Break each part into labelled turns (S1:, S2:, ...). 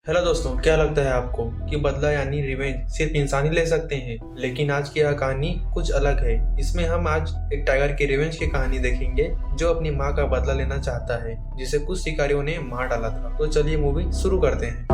S1: Hello दोस्तों, क्या लगता है आपको कि बदला यानी रिवेंज सिर्फ इंसान ही ले सकते हैं? लेकिन आज की यह कहानी कुछ अलग है। इसमें हम आज एक टाइगर की रिवेंज की कहानी देखेंगे जो अपनी माँ का बदला लेना चाहता है, जिसे कुछ शिकारियों ने मार डाला था। तो चलिए मूवी शुरू करते हैं।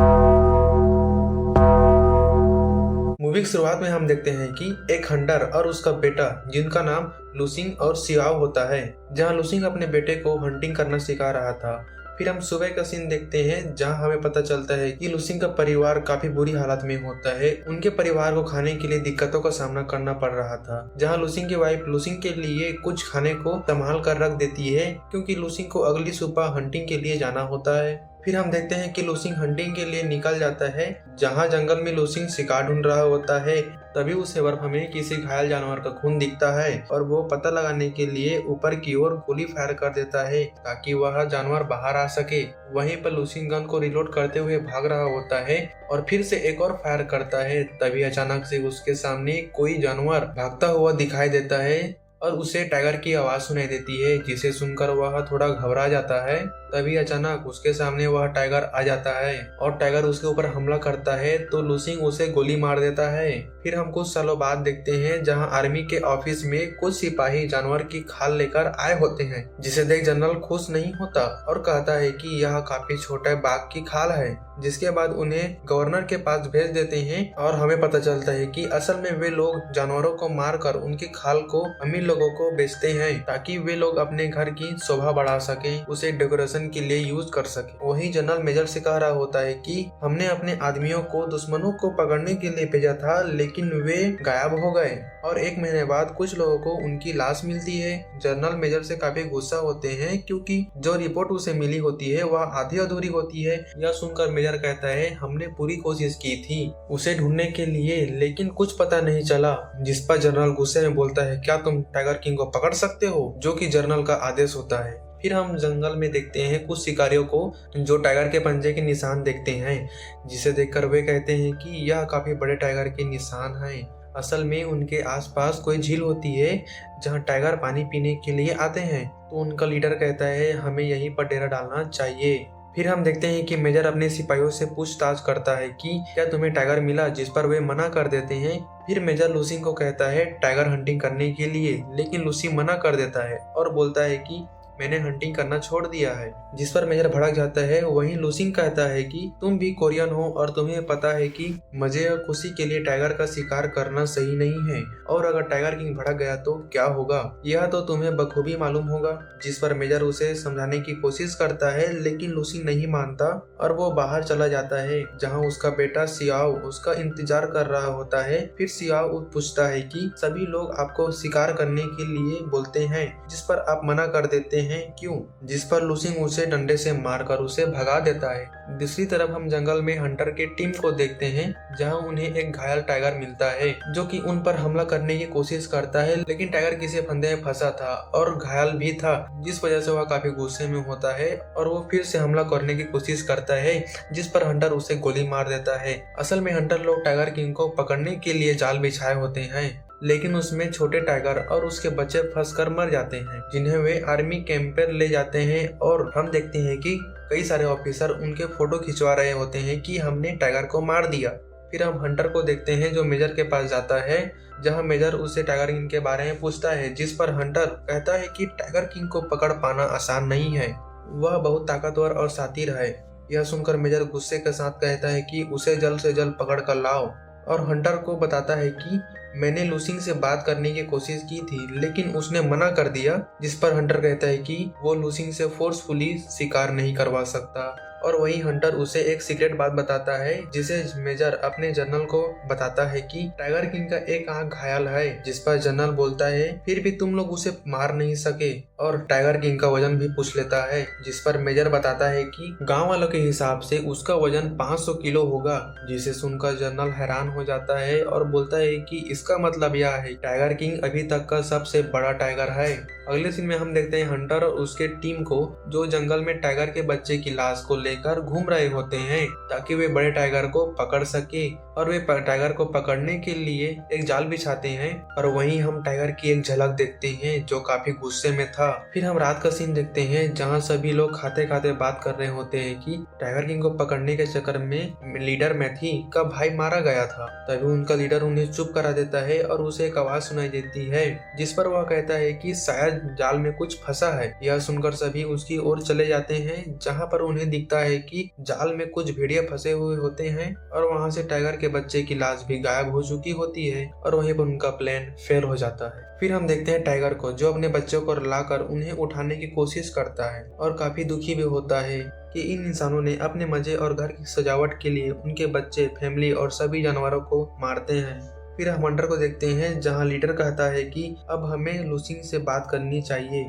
S1: मूवी की शुरुआत में हम देखते हैं कि एक हंटर और उसका बेटा, जिनका नाम लुसिंग और सियाओ होता है, जहाँ लुसिंग अपने बेटे को हंटिंग करना सिखा रहा था। फिर हम सुबह का सीन देखते हैं जहां हमें पता चलता है कि लुसिंग का परिवार काफी बुरी हालत में होता है। उनके परिवार को खाने के लिए दिक्कतों का सामना करना पड़ रहा था, जहां लुसिंग की वाइफ लुसिंग के लिए कुछ खाने को संभाल कर रख देती है क्योंकि लुसिंग को अगली सुबह हंटिंग के लिए जाना होता है। फिर हम देखते हैं कि लुसिंग हंटिंग के लिए निकल जाता है, जहां जंगल में लुसिंग शिकार ढूंढ रहा होता है। तभी उसे बर्फ में किसी घायल जानवर का खून दिखता है और वो पता लगाने के लिए ऊपर की ओर गोली फायर कर देता है ताकि वह जानवर बाहर आ सके। वहीं पर लुसिंग गन को रिलोड करते हुए भाग रहा होता है और फिर से एक और फायर करता है। तभी अचानक से उसके सामने कोई जानवर भागता हुआ दिखाई देता है और उसे टाइगर की आवाज सुनाई देती है, जिसे सुनकर वह थोड़ा घबरा जाता है। तभी अचानक उसके सामने वह टाइगर आ जाता है और टाइगर उसके ऊपर हमला करता है तो लुसिंग उसे गोली मार देता है। फिर हम कुछ सालों बाद देखते हैं जहां आर्मी के ऑफिस में कुछ सिपाही जानवर की खाल लेकर आए होते हैं, जिसे देख जनरल खुश नहीं होता और कहता है कि यह काफी छोटे बाघ की खाल है। जिसके बाद उन्हें गवर्नर के पास भेज देते हैं और हमें पता चलता है कि असल में वे लोग जानवरों को मारकर उनकी खाल को अमीर लोगों को बेचते हैं ताकि वे लोग अपने घर की शोभा बढ़ा सके, उसे डेकोरेशन के लिए यूज कर सके। वही जनरल मेजर से कह रहा होता है कि हमने अपने आदमियों को दुश्मनों को पकड़ने के लिए भेजा था, लेकिन वे गायब हो गए और एक महीने बाद कुछ लोगों को उनकी लाश मिलती है। जनरल मेजर से काफी गुस्सा होते हैं क्योंकि जो रिपोर्ट उसे मिली होती है वह आधी अधूरी होती है। यह सुनकर मेजर कहता है, हमने पूरी कोशिश की थी उसे ढूंढने के लिए, लेकिन कुछ पता नहीं चला। जिस पर जनरल गुस्से में बोलता है, क्या तुम टाइगर किंग को पकड़ सकते हो? जो कि जनरल का आदेश होता है। फिर हम जंगल में देखते हैं कुछ शिकारियों को जो टाइगर के पंजे के निशान देखते हैं, जिसे देखकर वे कहते हैं कि यह काफी बड़े टाइगर के निशान हैं। असल में उनके आसपास कोई झील होती है जहां टाइगर पानी पीने के लिए आते हैं। तो उनका लीडर कहता है, हमें यहीं पर डेरा डालना चाहिए। फिर हम देखते हैं कि मेजर अपने सिपाहियों से पूछताछ करता है कि क्या तुम्हें टाइगर मिला, जिस पर वे मना कर देते हैं। फिर मेजर लुसिंग को कहता है टाइगर हंटिंग करने के लिए, लेकिन लुसी मना कर देता है और बोलता है कि मैंने हंटिंग करना छोड़ दिया है। जिस पर मेजर भड़क जाता है। वहीं लुसिंग कहता है कि तुम भी कोरियन हो और तुम्हें पता है कि मजे और खुशी के लिए टाइगर का शिकार करना सही नहीं है, और अगर टाइगर किंग भड़क गया तो क्या होगा, यह तो तुम्हें बखूबी मालूम होगा। जिस पर मेजर उसे समझाने की कोशिश करता है, लेकिन लुसिंग नहीं मानता और वो बाहर चला जाता है, जहाँ उसका बेटा सियाओ उसका इंतजार कर रहा होता है। फिर सियाओ पूछता है कि सभी लोग आपको शिकार करने के लिए बोलते हैं, जिस पर आप मना कर देते हैं, क्यों? जिस पर लुसिंग उसे डंडे से मारकर उसे भगा देता है। दूसरी तरफ हम जंगल में हंटर के टीम को देखते हैं, जहां उन्हें एक घायल टाइगर मिलता है जो कि उन पर हमला करने की कोशिश करता है, लेकिन टाइगर किसी फंदे में फंसा था और घायल भी था, जिस वजह से वह काफी गुस्से में होता है और वो फिर से हमला करने की कोशिश करता है, जिस पर हंटर उसे गोली मार देता है। असल में हंटर लोग टाइगर किंग को पकड़ने के लिए जाल बिछाए होते हैं, लेकिन उसमें छोटे टाइगर और उसके बच्चे फंसकर मर जाते हैं, जिन्हें वे आर्मी कैंप पर ले जाते हैं। और हम देखते हैं कि कई सारे ऑफिसर उनके फोटो खिंचवा रहे होते हैं कि हमने टाइगर को मार दिया। फिर हम हंटर को देखते हैं जो मेजर के पास जाता है, जहां मेजर उसे टाइगर किंग के बारे में पूछता है, जिस पर हंटर कहता है कि टाइगर किंग को पकड़ पाना आसान नहीं है, वह बहुत ताकतवर और शातिर है। यह सुनकर मेजर गुस्से के साथ कहता है कि उसे जल्द से जल्द पकड़ कर लाओ, और हंटर को बताता है कि मैंने लुसिंग से बात करने की कोशिश की थी, लेकिन उसने मना कर दिया। जिस पर हंटर कहता है कि वो लुसिंग से फोर्सफुली शिकार नहीं करवा सकता। और वही हंटर उसे एक सीक्रेट बात बताता है, जिसे मेजर अपने जनरल को बताता है कि टाइगर किंग का एक आंख घायल है। जिस पर जनरल बोलता है, फिर भी तुम लोग उसे मार नहीं सके, और टाइगर किंग का वजन भी पूछ लेता है। जिस पर मेजर बताता है कि गांव वालों के हिसाब से उसका वजन 500 किलो होगा। जिसे सुनकर जनरल हैरान हो जाता है और बोलता है कि इसका मतलब यह है टाइगर किंग अभी तक का सबसे बड़ा टाइगर है। अगले सीन में हम देखते हैं हंटर और उसके टीम को जो जंगल में टाइगर के बच्चे की लाश को लेकर घूम रहे होते हैं ताकि वे बड़े टाइगर को पकड़ सके। और वे टाइगर को पकड़ने के लिए एक जाल बिछाते हैं और वहीं हम टाइगर की एक झलक देखते हैं जो काफी गुस्से में था। फिर हम रात का सीन देखते हैं जहां सभी लोग खाते खाते बात कर रहे होते हैं कि टाइगर किंग को पकड़ने के चक्कर में लीडर मैथी का भाई मारा गया था। तभी उनका लीडर उन्हें चुप करा देता है और उसे एक आवाज सुनाई देती है जिस पर वह कहता है कि शायद जाल में कुछ फंसा है। यह सुनकर सभी उसकी ओर चले जाते हैं जहां पर उन्हें दिखता है कि जाल में कुछ भेड़िया फंसे हुए होते हैं और वहां से टाइगर के बच्चे की लाश भी गायब हो चुकी होती है और वहीं पर उनका प्लान फेल हो जाता है। फिर हम देखते हैं टाइगर को जो अपने बच्चों को लाकर उन्हें उठाने की कोशिश करता है और काफी दुखी भी होता है कि इन इंसानों ने अपने मजे और घर की सजावट के लिए उनके बच्चे, फैमिली और सभी जानवरों को मारते हैं। फिर हम हंटर को देखते हैं जहां लीडर कहता है कि अब हमें लूसिंग से बात करनी चाहिए,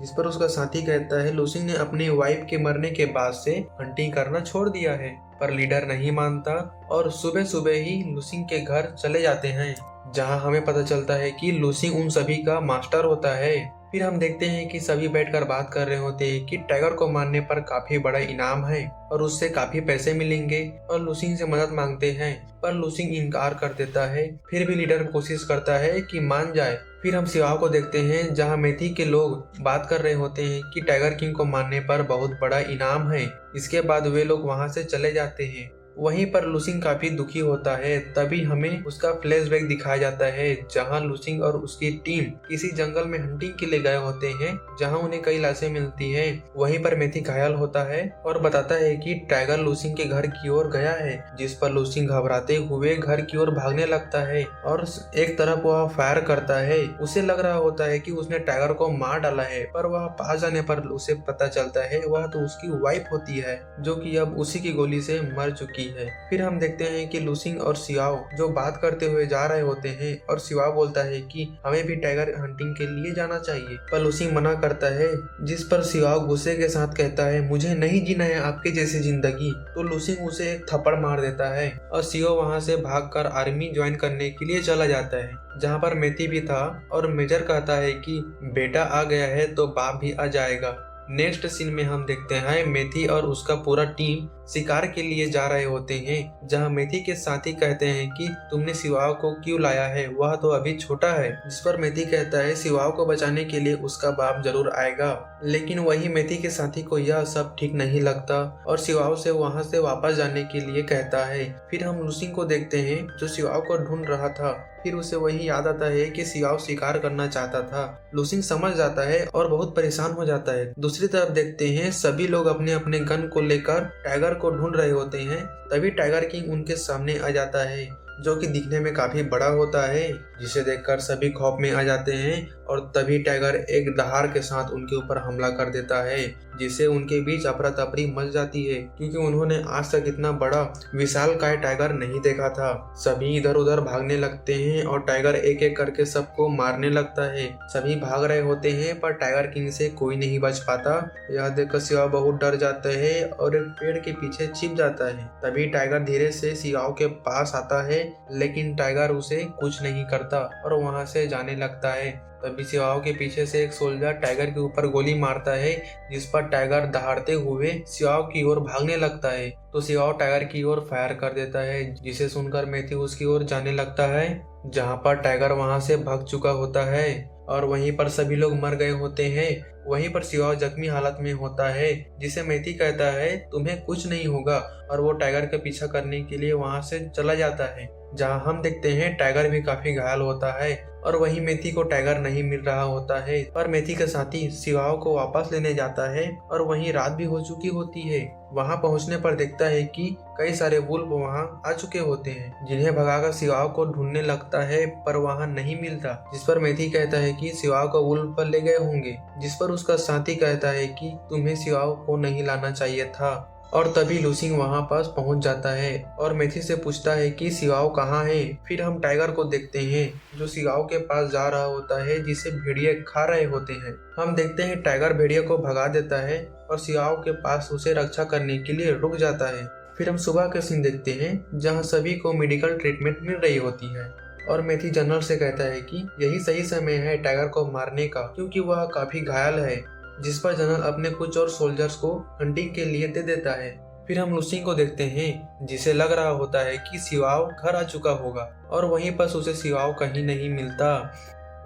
S1: जिस पर उसका साथी कहता है लूसिंग ने अपनी वाइफ के मरने के बाद से हंटिंग करना छोड़ दिया है। पर लीडर नहीं मानता और सुबह सुबह ही लूसिंग के घर चले जाते हैं जहां हमें पता चलता है कि लूसिंग उन सभी का मास्टर होता है। फिर हम देखते हैं कि सभी बैठकर बात कर रहे होते हैं कि टाइगर को मारने पर काफी बड़ा इनाम है और उससे काफी पैसे मिलेंगे और लूसिंग से मदद मांगते हैं पर लूसिंग इनकार कर देता है। फिर भी लीडर कोशिश करता है कि मान जाए। फिर हम सिवाओ को देखते हैं जहां मेथी के लोग बात कर रहे होते हैं कि टाइगर किंग को मारने पर बहुत बड़ा इनाम है। इसके बाद वे लोग वहां से चले जाते हैं। वहीं पर लूसिंग काफी दुखी होता है। तभी हमें उसका फ्लैशबैक दिखाया जाता है जहां लूसिंग और उसकी टीम किसी जंगल में हंटिंग के लिए गए होते हैं जहां उन्हें कई लाशें मिलती हैं। वहीं पर मेथी घायल होता है और बताता है कि टाइगर लूसिंग के घर की ओर गया है, जिस पर लूसिंग घबराते हुए घर की ओर भागने लगता है और एक तरफ वह फायर करता है। उसे लग रहा होता है कि उसने टाइगर को मार डाला है, पर वह पास जाने पर उसे पता चलता है वह तो उसकी वाइफ होती है जो कि अब उसी की गोली से मर चुकी है। फिर हम देखते हैं कि लूसिंग और सियाओ जो बात करते हुए जा रहे होते हैं और सियाओ बोलता है कि हमें भी टाइगर हंटिंग के लिए जाना चाहिए, पर लूसिंग मना करता है, जिस पर सियाओ गुस्से के साथ कहता है मुझे नहीं जीना है आपके जैसी जिंदगी। तो लूसिंग उसे एक थप्पड़ मार देता है और सियाओ वहां से भागकर आर्मी ज्वाइन करने के लिए चला जाता है जहां पर मेथी भी था और मेजर कहता है कि बेटा आ गया है तो बाप भी आ जाएगा। नेक्स्ट सीन में हम देखते हैं मेथी और उसका पूरा टीम शिकार के लिए जा रहे होते हैं जहां मेथी के साथी कहते हैं कि तुमने सिवाओ को क्यों लाया है, वह तो अभी छोटा है। जिस पर मेथी कहता है सिवाओ को बचाने के लिए उसका बाप जरूर आएगा। लेकिन वही मेथी के साथी को यह सब ठीक नहीं लगता और सिवाओ से वहां से वापस जाने के लिए कहता है। फिर हम लूसिंग को देखते हैं जो सिवाओ को ढूंढ रहा था। फिर उसे वही याद आता है कि सियाओ शिकार करना चाहता था। लूसिंग समझ जाता है और बहुत परेशान हो जाता है। दूसरी तरफ देखते हैं सभी लोग अपने अपने गन को लेकर टाइगर को ढूंढ रहे होते हैं। तभी टाइगर किंग उनके सामने आ जाता है जो कि दिखने में काफी बड़ा होता है, जिसे देखकर सभी खौफ में आ जाते हैं और तभी टाइगर एक दहाड़ के साथ उनके ऊपर हमला कर देता है, जिससे उनके बीच अफरा तफरी मच जाती है क्योंकि उन्होंने आज तक इतना बड़ा विशालकाय टाइगर नहीं देखा था। सभी इधर उधर भागने लगते हैं और टाइगर एक एक करके सबको मारने लगता है। सभी भाग रहे होते हैं पर टाइगर किंग से कोई नहीं बच पाता। यह देखकर सियाओ बहुत डर जाता है और एक पेड़ के पीछे छिप जाता है। तभी टाइगर धीरे से सियाओ के पास आता है, लेकिन टाइगर उसे कुछ नहीं करता और वहां से जाने लगता है। तभी सियाओ के पीछे से एक सोल्जर टाइगर के ऊपर गोली मारता है, जिस पर टाइगर दहाड़ते हुए सियाओ की ओर भागने लगता है। तो सियाओ टाइगर की ओर फायर कर देता है, जिसे सुनकर मेथी उसकी ओर जाने लगता है, जहां पर टाइगर वहां से भाग चुका होता है और वहीं पर सभी लोग मर गए होते हैं। वहीं पर सियाओ जख्मी हालत में होता है, जिसे मेथी कहता है तुम्हें कुछ नहीं होगा और वो टाइगर का पीछा करने के लिए वहां से चला जाता है। जहां हम देखते हैं टाइगर भी काफी घायल होता है और वहीं मेथी को टाइगर नहीं मिल रहा होता है, पर मेथी का साथी सियाओ को वापस लेने जाता है और वहीं रात भी हो चुकी होती है। वहां पहुंचने पर देखता है कि कई सारे वुल्फ वहां आ चुके होते हैं, जिन्हें भगाकर सियाओ को ढूंढने लगता है पर वहां नहीं मिलता। जिस पर मेथी कहता है कि सियाओ को वुल्फ पर ले गए होंगे, जिस पर उसका साथी कहता है कि तुम्हें सियाओ को नहीं लाना चाहिए था। और तभी लूसिंग वहां पास पहुंच जाता है और मेथी से पूछता है कि सियाओ कहाँ है। फिर हम टाइगर को देखते हैं जो सियाओ के पास जा रहा होता है, जिसे भेड़िए खा रहे होते हैं। हम देखते हैं टाइगर भेड़िए को भगा देता है और सियाओ के पास उसे रक्षा करने के लिए रुक जाता है। फिर हम सुबह का सीन देखते हैं जहाँ सभी को मेडिकल ट्रीटमेंट मिल रही होती है। और मेथी जनरल से कहता है कि यही सही समय है टाइगर को मारने का, क्योंकि वह काफी घायल है। जिस पर जनरल अपने कुछ और सोल्जर्स को हंटिंग के लिए दे देता है। फिर हम लूसिंग को देखते हैं, जिसे लग रहा होता है कि सिवाओ घर आ चुका होगा, और वहीं पर उसे सिवाओ कहीं नहीं मिलता,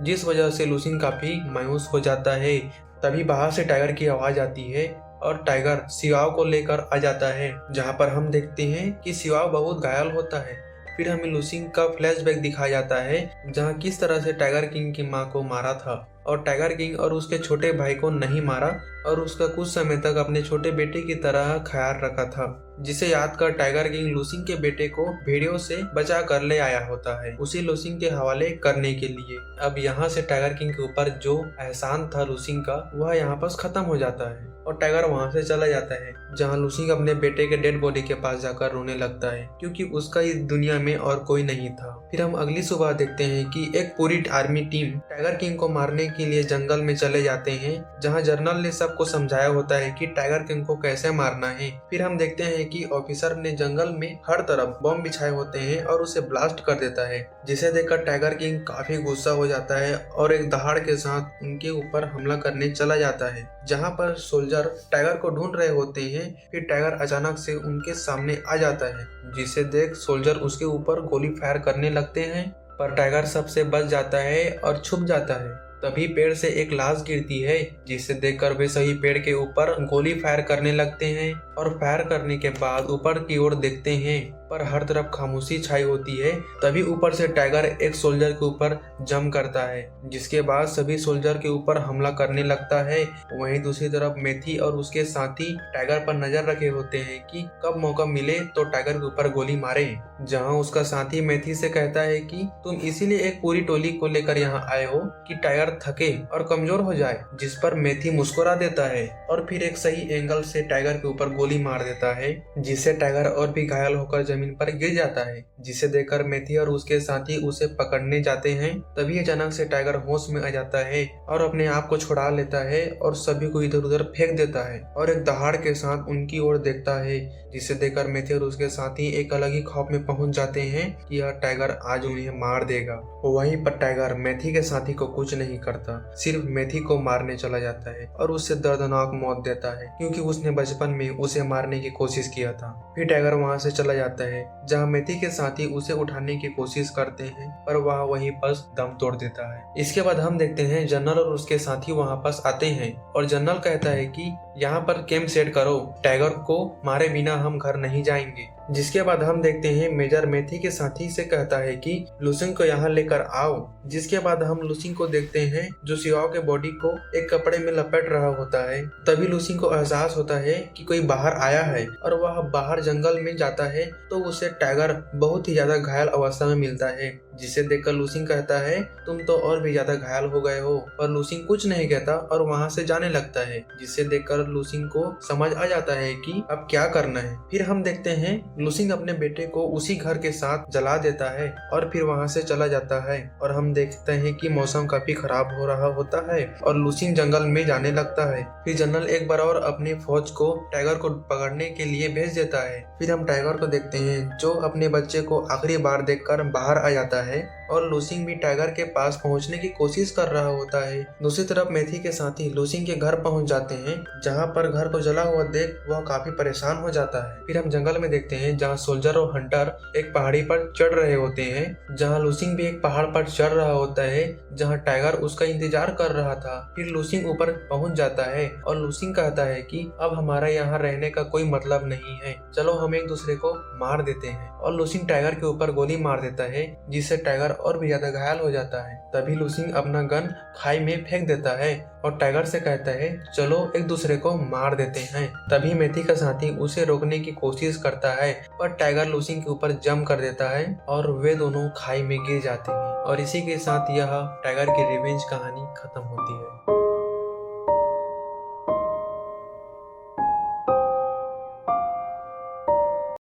S1: जिस वजह से लूसिंग काफी मायूस हो जाता है। तभी बाहर से टाइगर की आवाज आती है और टाइगर सिवाओ को लेकर आ जाता है, जहां पर हम देखते हैं कि सिवाओ बहुत घायल होता है। फिर हमें लूसिंग का फ्लैशबैक दिखाया जाता है, जहां किस तरह से टाइगर किंग की मां को मारा था और टाइगर किंग और उसके छोटे भाई को नहीं मारा और उसका कुछ समय तक अपने छोटे बेटे की तरह ख्याल रखा था, जिसे याद कर टाइगर किंग लूसिंग के बेटे को भेड़ियों से बचा कर ले आया होता है, उसे लूसिंग के हवाले करने के लिए। अब यहाँ से टाइगर किंग के ऊपर जो एहसान था लूसिंग का, वह यहाँ पर खत्म हो जाता है और टाइगर वहाँ से चला जाता है, जहाँ लूसिंग अपने बेटे के डेड बॉडी के पास जाकर रोने लगता है, क्योंकि उसका इस दुनिया में और कोई नहीं था। फिर हम अगली सुबह देखते हैं कि एक पूरी आर्मी टीम टाइगर किंग को मारने के लिए जंगल में चले जाते हैं, जहाँ जनरल ने सबको समझाया होता है कि टाइगर किंग को कैसे मारना है। फिर हम देखते हैं कि ऑफिसर ने जंगल में हर तरफ बम बिछाए होते हैं और उसे ब्लास्ट कर देता है, जिसे देखकर टाइगर किंग काफी गुस्सा हो जाता है और एक दहाड़ के साथ उनके ऊपर हमला करने चला जाता है, जहां पर सोल्जर टाइगर को ढूंढ रहे होते हैं। फिर टाइगर अचानक से उनके सामने आ जाता है, जिसे देख सोल्जर उसके ऊपर गोली फायर करने लगते हैं, पर टाइगर सबसे बच जाता है और छुप जाता है। तभी पेड़ से एक लाश गिरती है, जिसे देखकर वे सही पेड़ के ऊपर गोली फायर करने लगते हैं और फायर करने के बाद ऊपर की ओर देखते हैं, पर हर तरफ खामोशी छाई होती है। तभी ऊपर से टाइगर एक सोल्जर के ऊपर जंप करता है, जिसके बाद सभी सोल्जर के ऊपर हमला करने लगता है। वहीं दूसरी तरफ मेथी और उसके साथी टाइगर पर नजर रखे होते हैं कि कब मौका मिले तो टाइगर के ऊपर गोली मारे, जहां उसका साथी मेथी से कहता है कि तुम इसीलिए एक पूरी टोली को लेकर यहाँ आए हो कि टाइगर थके और कमजोर हो जाए, जिस पर मेथी मुस्कुरा देता है और फिर एक सही एंगल से टाइगर के ऊपर गोली मार देता है, जिससे टाइगर और भी घायल होकर जमीन पर गिर जाता है, जिसे देखकर मेथी और उसके साथी उसे पकड़ने जाते हैं। तभी अचानक से टाइगर होश में आ जाता है और अपने आप को छुड़ा लेता है और सभी को इधर उधर फेंक देता है और एक दहाड़ के साथ उनकी ओर देखता है, जिसे देखकर मेथी और उसके साथी एक अलग ही खौफ में पहुंच जाते हैं कि यह टाइगर आज उन्हें मार देगा। वहीं पर टाइगर मेथी के साथी को कुछ नहीं करता, सिर्फ मेथी को मारने चला जाता है और उससे दर्दनाक मौत देता है, क्योंकि उसने बचपन में उसे मारने की कोशिश किया था। फिर टाइगर वहां से चला जाता है, जहां मेथी के साथी उसे उठाने की कोशिश करते हैं, पर वह वहीं पर दम तोड़ देता है। इसके बाद हम देखते हैं जनरल और उसके साथी वहां पास आते हैं और जनरल कहता है कि यहाँ पर कैंप सेट करो, टाइगर को मारे बिना हम घर नहीं जाएंगे। जिसके बाद हम देखते हैं मेजर मेथी के साथी से कहता है कि लूसिंग को यहाँ लेकर आओ। जिसके बाद हम लूसिंग को देखते हैं, जो सिवाओ के बॉडी को एक कपड़े में लपेट रहा होता है। तभी लूसिंग को एहसास होता है कि कोई बाहर आया है और वह बाहर जंगल में जाता है तो उसे टाइगर बहुत ही ज्यादा घायल अवस्था में मिलता है, जिसे देखकर लूसिंग कहता है तुम तो और भी ज्यादा घायल हो गए हो, पर लूसिंग कुछ नहीं कहता और वहाँ से जाने लगता है, जिसे देखकर लूसिंग को समझ आ जाता है कि अब क्या करना है। फिर हम देखते हैं लूसिंग अपने बेटे को उसी घर के साथ जला देता है और फिर वहाँ से चला जाता है और हम देखते हैं कि मौसम काफी खराब हो रहा होता है और लूसिंग जंगल में जाने लगता है। फिर जनरल एक बार और अपनी फौज को टाइगर को पकड़ने के लिए भेज देता है। फिर हम टाइगर को देखते हैं, जो अपने बच्चे को आखिरी बार देखकर बाहर आ जाता है और लूसिंग भी टाइगर के पास पहुंचने की कोशिश कर रहा होता है। दूसरी तरफ मेथी के साथी लूसिंग के घर पहुंच जाते हैं, जहां पर घर को जला हुआ देख वह काफी परेशान हो जाता है। फिर हम जंगल में देखते हैं, जहां सोल्जर और हंटर एक पहाड़ी पर चढ़ रहे होते हैं, जहां लूसिंग भी एक पहाड़ पर चढ़ रहा होता है, जहां टाइगर उसका इंतजार कर रहा था। फिर लूसिंग ऊपर पहुंच जाता है और लूसिंग कहता है कि अब हमारा यहाँ रहने का कोई मतलब नहीं है, चलो हम एक दूसरे को मार देते हैं, और लूसिंग टाइगर के ऊपर गोली मार देता है, जिससे टाइगर और भी ज्यादा घायल हो जाता है। तभी लूसिंग अपना गन खाई में फेंक देता है और टाइगर से कहता है चलो एक दूसरे को मार देते हैं। तभी मेथी का साथी उसे रोकने की कोशिश करता है, पर टाइगर लूसिंग के ऊपर जंप कर देता है और वे दोनों खाई में गिर जाते हैं। और इसी के साथ यह टाइगर की रिवेंज कहानी खत्म होती है।